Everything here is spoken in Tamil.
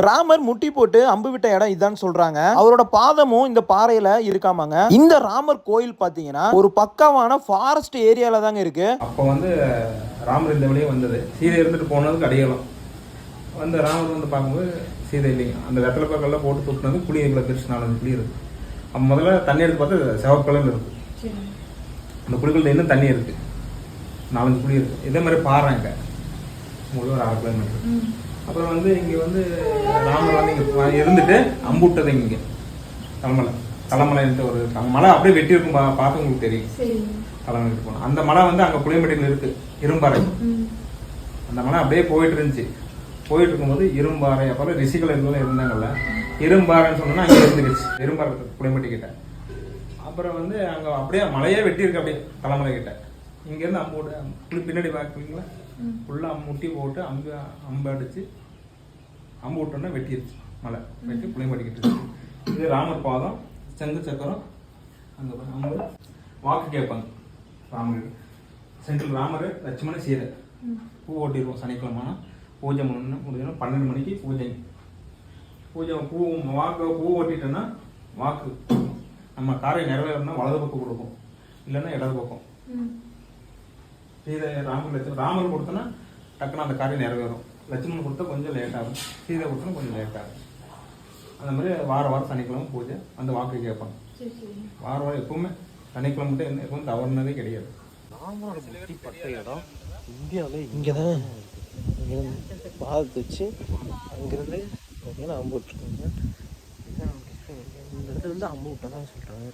ராமர் முட்டி போட்டு அம்பு விட்ட இடம் இதான்னு சொல்றாங்க. அவரோட பாதமும் இந்த பாறையில இருக்காமாங்க. இந்த ராமர் கோயில் பாத்தீங்கன்னா ஒரு பக்காவான ஃபாரஸ்ட் ஏரியால தாங்க இருக்கு. அப்போ வந்து ராமர் இந்த வழியே வந்தது, சீதை இருந்துட்டு போனதுக்கு அடையாளம் வந்து ராமர் வந்து பார்க்கும்போது சீதை இல்லைங்க. அந்த வெத்தலை பக்கம்லாம் போட்டு தூக்குனது புளி இவ்வளோ பெருசு 4-5 புளி இருக்கு. அப்போ முதல்ல தண்ணி எடுத்து பார்த்தா சிவப்பு கலர்ல இருக்கு. அந்த புளிக்குள்ள இன்னும் தண்ணி இருக்கு, 4-5 புளி இருக்கு. இதே மாதிரி பாருங்க முழு ஒரு 6 கிலோமீட்டர். அப்புறம் வந்து இங்கே வந்து ராமர் வந்து இங்கே இருந்துட்டு அம்புட்டது இங்கே தலைமலைன்ட்டு ஒரு மலை அப்படியே வெட்டி இருக்கும், பார்த்து உங்களுக்கு தெரியும். தலைமலை போனோம். அந்த மலை வந்து அங்கே புளியம்பட்டியில் இருக்கு, இரும்பாறை. அந்த மலை அப்படியே போயிட்டு இருந்துச்சு. போயிட்டு இருக்கும்போது இரும்பாறை, அப்புறம் ரிஷிகள் இருந்தாங்கல்ல, இரும்பாறைன்னு சொன்னோன்னா அங்கே இருந்துருச்சு. இரும்பாறை புளியம்பட்டி கிட்ட. அப்புறம் வந்து அங்கே அப்படியே மலையே வெட்டி இருக்கு, அப்படியே தலைமலை கிட்ட. இங்கேருந்து அம்பு பின்னாடி பார்க்குறீங்களா, ஃபுல்லாக முட்டி போட்டு அம்பு அடிச்சு அம்பு விட்டோன்னா வெட்டிடுச்சு. மலை வெட்டி புளியம்பட்டிக்கிட்டு. இது ராமர் பாதம், சங்கு சக்கரம், அங்கே அம்பு வாக்கு கேட்பாங்க ராமர். சென்ட்ரல் ராமர், லட்சுமண சீதை. பூ ஓட்டிடுவோம் சனிக்கிழமை பூஜை முடிஞ்சோம். 12 மணிக்கு பூஜை பூ ஓட்டிட்டோன்னா வாக்கு நம்ம காரியம் நிறைவேறணும்னா வலது பக்கம் கொடுக்கும், இல்லைன்னா இடது பக்கம். சீதை ராமர் கொடுத்தோன்னா டக்குன்னு அந்த காரியம் நிறைவேறும். லட்சுமணன் கொடுத்தா கொஞ்சம் லேட் ஆகும், சீதை கொடுத்தா கொஞ்சம் லேட் ஆகும். அந்த மாதிரி வாரம் சனிக்கிழமை பூஜை அந்த வாக்கு கேட்பாங்க. வாரம் எப்பவுமே சனிக்கிழமை மட்டும் எப்பவும் தவறுனதே கிடையாது. இடம் இந்தியாவில் இங்கே தான் பாதத்தை வச்சு அங்கேருந்து பார்த்தீங்கன்னா அம்பு விட்டுருக்காங்க. இந்த இடத்துல வந்து அம்பு விட்டதான் சொல்கிறாங்க.